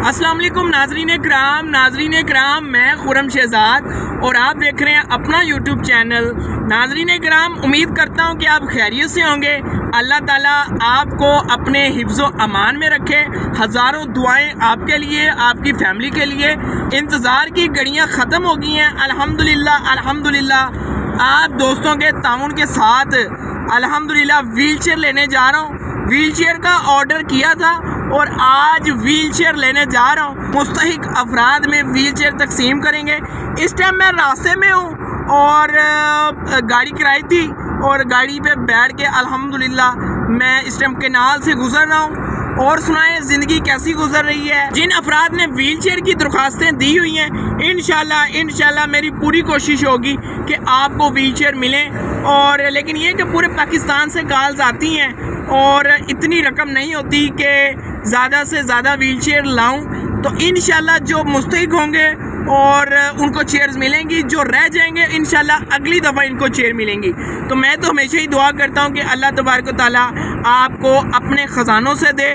अस्सलाम वालेकुम नाजरीन कराम, मैं खुरम शहजाद और आप देख रहे हैं अपना यूट्यूब चैनल। नाजरीन कराम, उम्मीद करता हूं कि आप खैरियत से होंगे। अल्लाह ताला आपको अपने हिफ्ज़ो अमान में रखे। हज़ारों दुआएं आपके लिए, आपकी फैमिली के लिए। इंतज़ार की घड़ियां ख़त्म हो गई हैं। अल्हम्दुलिल्लाह आप दोस्तों के ताउन के साथ अल्हम्दुलिल्लाह व्हील चेयर लेने जा रहा हूँ। व्हील चेयर का ऑर्डर किया था और आज व्हील चेयर लेने जा रहा हूँ। मुस्तहिक अफराद में व्हील चेयर तकसीम करेंगे। इस टाइम मैं रास्ते में हूँ और गाड़ी कराई थी और गाड़ी पे बैठ के अल्हम्दुलिल्लाह मैं इस टाइम केनाल से गुजर रहा हूँ। और सुनाएं ज़िंदगी कैसी गुजर रही है। जिन अफराद ने व्हील चेयर की दरख्वास्तें दी हुई हैं, इंशाल्लाह मेरी पूरी कोशिश होगी कि आपको व्हील चेयर मिले। और लेकिन ये कि पूरे पाकिस्तान से कॉल्स आती हैं और इतनी रकम नहीं होती कि ज़्यादा से ज़्यादा व्हील चेयर लाऊं। तो इंशाल्लाह जो मुस्तहिक होंगे और उनको चेयर्स मिलेंगी, जो रह जाएंगे इंशाल्लाह अगली दफ़ा इनको चेयर मिलेंगी। तो मैं तो हमेशा ही दुआ करता हूँ कि अल्लाह तबारक व तआला आपको अपने ख़जानों से दे।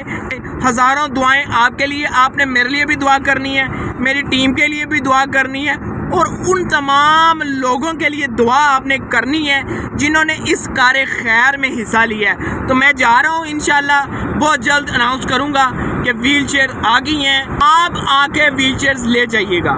हज़ारों दुआएं आपके लिए, आपने मेरे लिए भी दुआ करनी है, मेरी टीम के लिए भी दुआ करनी है और उन तमाम लोगों के लिए दुआ आपने करनी है जिन्होंने इस कार्य खैर में हिस्सा लिया है। तो मैं जा रहा हूँ, इंशाल्लाह बहुत जल्द अनाउंस करूँगा कि व्हील चेयर आ गई हैं। आप आके व्हील चेयर्स ले जाइएगा।